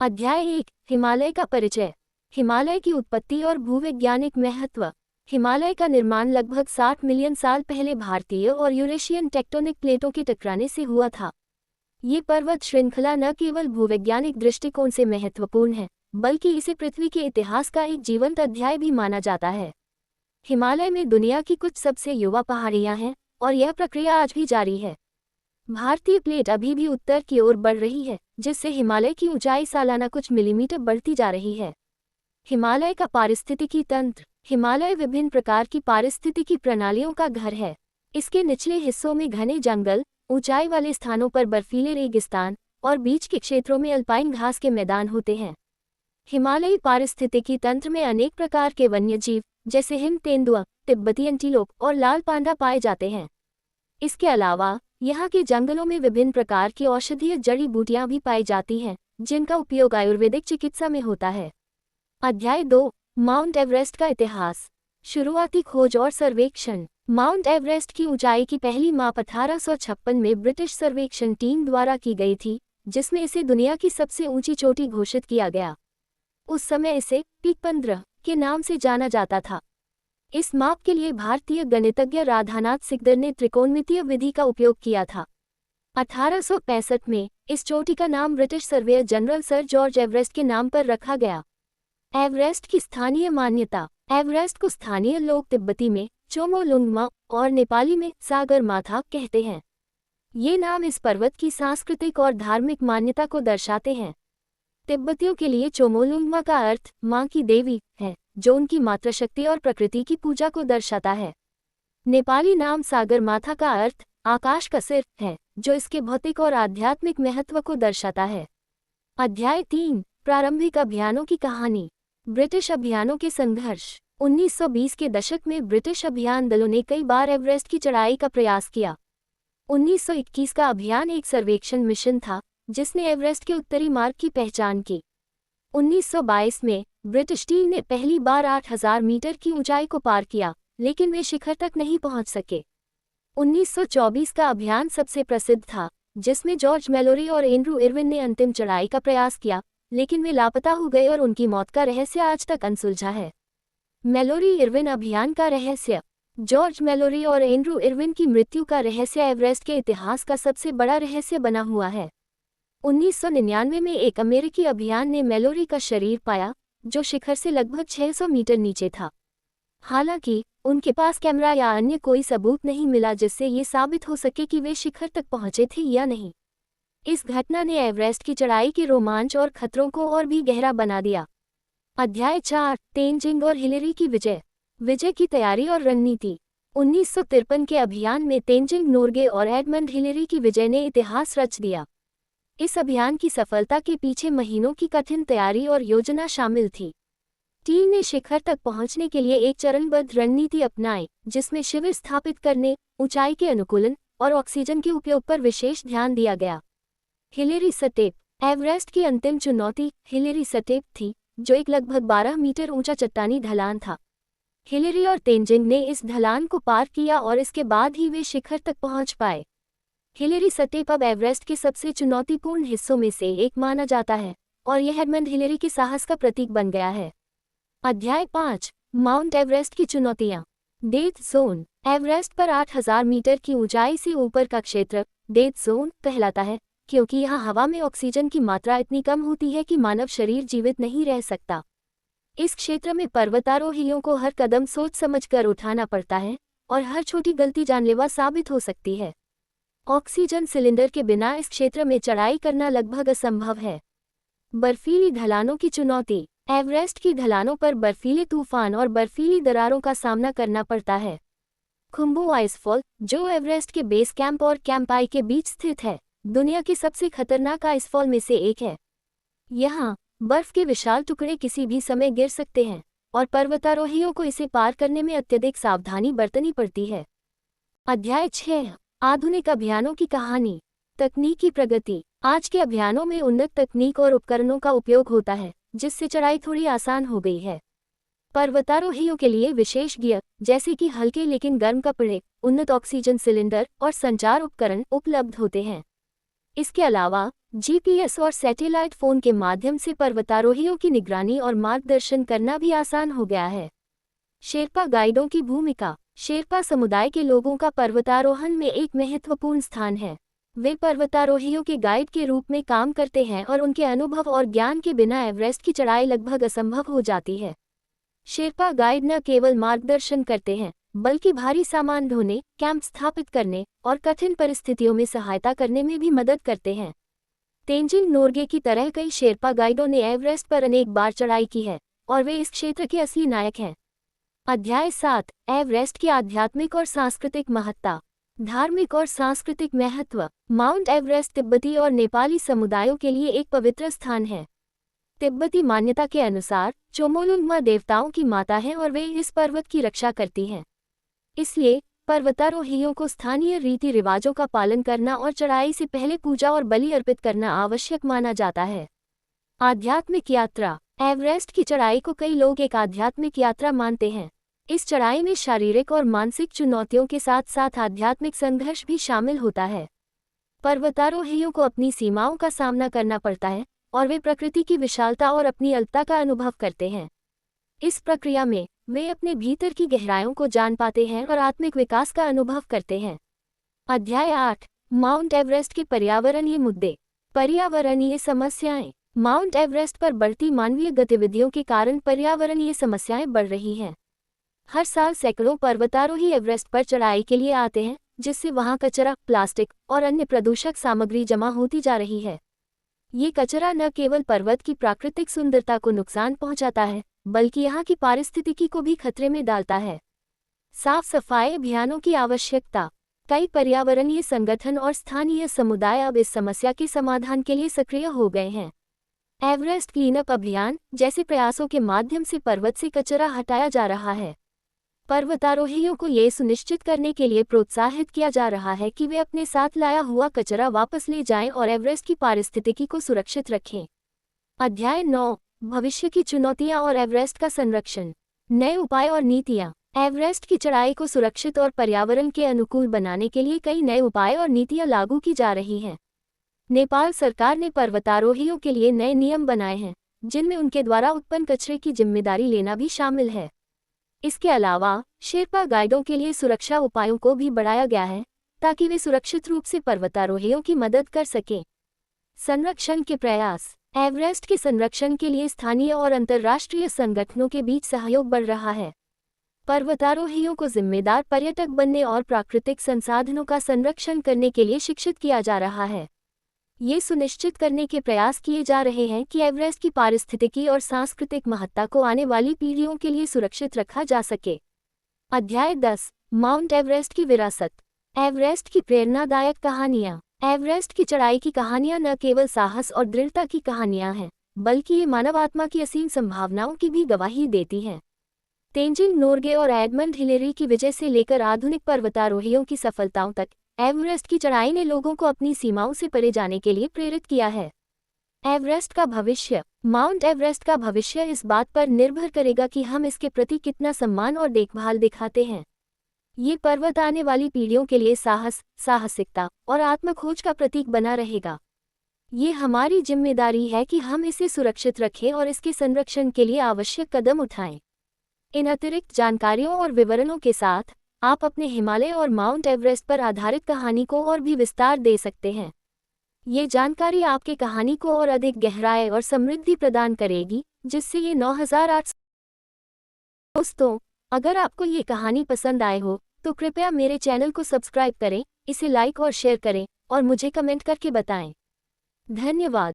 अध्याय 1 हिमालय का परिचय। हिमालय की उत्पत्ति और भूवैज्ञानिक महत्व। हिमालय का निर्माण लगभग 60 मिलियन साल पहले भारतीय और यूरेशियन टेक्टोनिक प्लेटों के टकराने से हुआ था। ये पर्वत श्रृंखला न केवल भूवैज्ञानिक दृष्टिकोण से महत्वपूर्ण है, बल्कि इसे पृथ्वी के इतिहास का एक जीवंत अध्याय भी माना जाता है। हिमालय में दुनिया की कुछ सबसे युवा पहाड़ियां हैं और यह प्रक्रिया आज भी जारी है। भारतीय प्लेट अभी भी उत्तर की ओर बढ़ रही है, जिससे हिमालय की ऊंचाई सालाना कुछ मिलीमीटर बढ़ती जा रही है। हिमालय का पारिस्थितिकी तंत्र। हिमालय विभिन्न प्रकार की पारिस्थितिकी प्रणालियों का घर है। इसके निचले हिस्सों में घने जंगल, ऊंचाई वाले स्थानों पर बर्फीले रेगिस्तान और बीच के क्षेत्रों में अल्पाइन घास के मैदान होते हैं। हिमालयी पारिस्थितिकी तंत्र में अनेक प्रकार के वन्यजीव जैसे हिम तेंदुआ, तिब्बती एंटीलोप और लाल पांडा पाए जाते हैं। इसके अलावा यहाँ के जंगलों में विभिन्न प्रकार की औषधीय जड़ी बूटियां भी पाई जाती हैं, जिनका उपयोग आयुर्वेदिक चिकित्सा में होता है। अध्याय 2 माउंट एवरेस्ट का इतिहास। शुरुआती खोज और सर्वेक्षण। माउंट एवरेस्ट की ऊंचाई की पहली माप 1856 में ब्रिटिश सर्वेक्षण टीम द्वारा की गई थी, जिसमें इसे दुनिया की सबसे ऊंची चोटी घोषित किया गया। उस समय इसे पीक 15 के नाम से जाना जाता था। इस माप के लिए भारतीय गणितज्ञ राधानाथ सिकदर ने त्रिकोणमितीय विधि का उपयोग किया था। 1865 में इस चोटी का नाम British surveyor general sir George Everest के नाम पर रखा गया। एवरेस्ट की स्थानीय मान्यता। एवरेस्ट को स्थानीय लोग तिब्बती में चोमोलुंगमा और नेपाली में सागरमाथा कहते हैं। ये नाम इस पर्वत की सांस्कृतिक और धार्मिक मान्यता को दर्शाते हैं। तिब्बतियों के लिए चोमोलुंगमा का अर्थ माँ की देवी है, जो उनकी मातृशक्ति और प्रकृति की पूजा को दर्शाता है। नेपाली नाम सागरमाथा का अर्थ आकाश का सिर है, जो इसके भौतिक और आध्यात्मिक महत्व को दर्शाता है। अध्याय 3 प्रारंभिक अभियानों की कहानी। ब्रिटिश अभियानों के संघर्ष। 1920 के दशक में ब्रिटिश अभियान दलों ने कई बार एवरेस्ट की चढ़ाई का प्रयास किया। 1921 का अभियान एक सर्वेक्षण मिशन था, जिसने एवरेस्ट के उत्तरी मार्ग की पहचान की। 1922 में ब्रिटिश टीम ने पहली बार 8000 मीटर की ऊंचाई को पार किया, लेकिन वे शिखर तक नहीं पहुंच सके। 1924 का अभियान सबसे प्रसिद्ध था, जिसमें जॉर्ज मेलोरी और एंड्रू इरविन ने अंतिम चढ़ाई का प्रयास किया, लेकिन वे लापता हो गए और उनकी मौत का रहस्य आज तक अनसुलझा है। मेलोरी इरविन अभियान का रहस्य। जॉर्ज मेलोरी और एंड्रू इरविन की मृत्यु का रहस्य एवरेस्ट के इतिहास का सबसे बड़ा रहस्य बना हुआ है। 1999 में एक अमेरिकी अभियान ने मेलोरी का शरीर पाया, जो शिखर से लगभग 600 मीटर नीचे था। हालांकि उनके पास कैमरा या अन्य कोई सबूत नहीं मिला जिससे ये साबित हो सके कि वे शिखर तक पहुंचे थे या नहीं। इस घटना ने एवरेस्ट की चढ़ाई के रोमांच और खतरों को और भी गहरा बना दिया। अध्याय 4 तेंजिंग और हिलेरी की विजय। विजय की तैयारी और रणनीति। 1953 के अभियान में तेंजिंग नोर्गे और एडमंड हिलेरी की विजय ने इतिहास रच दिया। इस अभियान की सफलता के पीछे महीनों की कठिन तैयारी और योजना शामिल थी। टीम ने शिखर तक पहुंचने के लिए एक चरणबद्ध रणनीति अपनाई, जिसमें शिविर स्थापित करने, ऊंचाई के अनुकूलन और ऑक्सीजन के उपयोग पर विशेष ध्यान दिया गया। Hillary step. एवरेस्ट की अंतिम चुनौती हिलेरी स्टेप थी, जो एक लगभग 12 मीटर ऊंचा चट्टानी ढलान था। हिलेरी और तेंजिंग ने इस ढलान को पार किया और इसके बाद ही वे शिखर तक पहुंच पाए। हिलेरी स्टेप अब एवरेस्ट के सबसे चुनौतीपूर्ण हिस्सों में से एक माना जाता है और यह एडमंड हिलेरी के साहस का प्रतीक बन गया है। अध्याय 5 माउंट एवरेस्ट की चुनौतियां। Death zone. एवरेस्ट पर 8000 मीटर की ऊंचाई से ऊपर का क्षेत्र डेथ जोन कहलाता है, क्योंकि यहाँ हवा में ऑक्सीजन की मात्रा इतनी कम होती है कि मानव शरीर जीवित नहीं रह सकता। इस क्षेत्र में पर्वतारोहियों को हर कदम सोच समझ कर उठाना पड़ता है और हर छोटी गलती जानलेवा साबित हो सकती है। ऑक्सीजन सिलेंडर के बिना इस क्षेत्र में चढ़ाई करना लगभग असंभव है। बर्फीली ढलानों की चुनौती। एवरेस्ट की ढलानों पर बर्फीले तूफान और बर्फीली दरारों का सामना करना पड़ता है। खुम्बू आइसफॉल, जो एवरेस्ट के बेस कैंप और कैंप आई के बीच स्थित है, दुनिया की सबसे खतरनाक आइसफॉल में से एक है। यहाँ बर्फ के विशाल टुकड़े किसी भी समय गिर सकते हैं और पर्वतारोहियों को इसे पार करने में अत्यधिक सावधानी बरतनी पड़ती है। अध्याय 6 आधुनिक अभियानों की कहानी। तकनीकी प्रगति। आज के अभियानों में उन्नत तकनीक और उपकरणों का उपयोग होता है, जिससे चढ़ाई थोड़ी आसान हो गई है। पर्वतारोहियों के लिए विशेष गियर जैसे कि हल्के लेकिन गर्म कपड़े, उन्नत ऑक्सीजन सिलेंडर और संचार उपकरण उपलब्ध होते हैं। इसके अलावा जीपीएस और सैटेलाइट फोन के माध्यम से पर्वतारोहियों की निगरानी और मार्गदर्शन करना भी आसान हो गया है। शेरपा गाइडों की भूमिका। शेरपा समुदाय के लोगों का पर्वतारोहण में एक महत्वपूर्ण स्थान है। वे पर्वतारोहियों के गाइड के रूप में काम करते हैं और उनके अनुभव और ज्ञान के बिना एवरेस्ट की चढ़ाई लगभग असंभव हो जाती है। शेरपा गाइड न केवल मार्गदर्शन करते हैं, बल्कि भारी सामान ढोने, कैंप स्थापित करने और कठिन परिस्थितियों में सहायता करने में भी मदद करते हैं। तेंजिंग नोर्गे की तरह कई शेरपा गाइडों ने एवरेस्ट पर अनेक बार चढ़ाई की है और वे इस क्षेत्र के असली नायक हैं। अध्याय 7, एवरेस्ट की आध्यात्मिक और सांस्कृतिक महत्ता। धार्मिक और सांस्कृतिक महत्व। माउंट एवरेस्ट तिब्बती और नेपाली समुदायों के लिए एक पवित्र स्थान है। तिब्बती मान्यता के अनुसार चोमोलुंगमा देवताओं की माता है और वे इस पर्वत की रक्षा करती हैं। इसलिए पर्वतारोहियों को स्थानीय रीति रिवाजों का पालन करना और चढ़ाई से पहले पूजा और बलि अर्पित करना आवश्यक माना जाता है। आध्यात्मिक यात्रा। एवरेस्ट की चढ़ाई को कई लोग एक आध्यात्मिक यात्रा मानते हैं। इस चढ़ाई में शारीरिक और मानसिक चुनौतियों के साथ साथ आध्यात्मिक संघर्ष भी शामिल होता है। पर्वतारोहियों को अपनी सीमाओं का सामना करना पड़ता है और वे प्रकृति की विशालता और अपनी अलता का अनुभव करते हैं। इस प्रक्रिया में वे अपने भीतर की गहराइयों को जान पाते हैं और आत्मिक विकास का अनुभव करते हैं। अध्याय 8, माउंट एवरेस्ट के पर्यावरणीय मुद्दे। पर्यावरणीय समस्याएं। माउंट एवरेस्ट पर बढ़ती मानवीय गतिविधियों के कारण पर्यावरणीय समस्याएं बढ़ रही हैं। हर साल सैकड़ों पर्वतारोही एवरेस्ट पर चढ़ाई के लिए आते हैं, जिससे वहां कचरा, प्लास्टिक और अन्य प्रदूषक सामग्री जमा होती जा रही है। ये कचरा न केवल पर्वत की प्राकृतिक सुंदरता को नुकसान पहुंचाता है, बल्कि यहाँ की पारिस्थितिकी को भी खतरे में डालता है। साफ सफाई अभियानों की आवश्यकता। कई पर्यावरणीय संगठन और स्थानीय समुदाय अब इस समस्या के समाधान के लिए सक्रिय हो गए हैं। एवरेस्ट क्लीनअप अभियान जैसे प्रयासों के माध्यम से पर्वत से कचरा हटाया जा रहा है। पर्वतारोहियों को ये सुनिश्चित करने के लिए प्रोत्साहित किया जा रहा है कि वे अपने साथ लाया हुआ कचरा वापस ले जाएं और एवरेस्ट की पारिस्थितिकी को सुरक्षित रखें। अध्याय 9, भविष्य की चुनौतियां और एवरेस्ट का संरक्षण। नए उपाय और नीतियां। एवरेस्ट की चढ़ाई को सुरक्षित और पर्यावरण के अनुकूल बनाने के लिए कई नए उपाय और नीतियां लागू की जा रही हैं। नेपाल सरकार ने पर्वतारोहियों के लिए नए नियम बनाए हैं, जिनमें उनके द्वारा उत्पन्न कचरे की जिम्मेदारी लेना भी शामिल है। इसके अलावा शेरपा गाइडों के लिए सुरक्षा उपायों को भी बढ़ाया गया है, ताकि वे सुरक्षित रूप से पर्वतारोहियों की मदद कर सकें। संरक्षण के प्रयास। एवरेस्ट के संरक्षण के लिए स्थानीय और अंतर्राष्ट्रीय संगठनों के बीच सहयोग बढ़ रहा है। पर्वतारोहियों को जिम्मेदार पर्यटक बनने और प्राकृतिक संसाधनों का संरक्षण करने के लिए शिक्षित किया जा रहा है। ये सुनिश्चित करने के प्रयास किए जा रहे हैं कि एवरेस्ट की पारिस्थितिकी और सांस्कृतिक महत्ता को आने वाली पीढ़ियों के लिए सुरक्षित रखा जा सके। अध्याय 10, माउंट एवरेस्ट की विरासत। एवरेस्ट की प्रेरणादायक कहानियाँ। एवरेस्ट की चढ़ाई की कहानियाँ न केवल साहस और दृढ़ता की कहानियाँ हैं, बल्कि ये मानव आत्मा की असीम संभावनाओं की भी गवाही देती हैं। तेंजिंग नोर्गे और एडमंड हिलेरी की विजय से लेकर आधुनिक पर्वतारोहियों की सफलताओं तक, एवरेस्ट की चढ़ाई ने लोगों को अपनी सीमाओं से परे जाने के लिए प्रेरित किया है। एवरेस्ट का भविष्य। माउंट एवरेस्ट का भविष्य इस बात पर निर्भर करेगा कि हम इसके प्रति कितना सम्मान और देखभाल दिखाते हैं। ये पर्वत आने वाली पीढ़ियों के लिए साहस, साहसिकता और आत्मखोज का प्रतीक बना रहेगा। ये हमारी जिम्मेदारी है कि हम इसे सुरक्षित रखें और इसके संरक्षण के लिए आवश्यक कदम उठाएं। इन अतिरिक्त जानकारियों और विवरणों के साथ आप अपने हिमालय और माउंट एवरेस्ट पर आधारित कहानी को और भी विस्तार दे सकते हैं। ये जानकारी आपके कहानी को और अधिक गहराई और समृद्धि प्रदान करेगी, जिससे ये 9800। दोस्तों, अगर आपको ये कहानी पसंद आए हो तो कृपया मेरे चैनल को सब्सक्राइब करें, इसे लाइक और शेयर करें और मुझे कमेंट करके बताएं। धन्यवाद।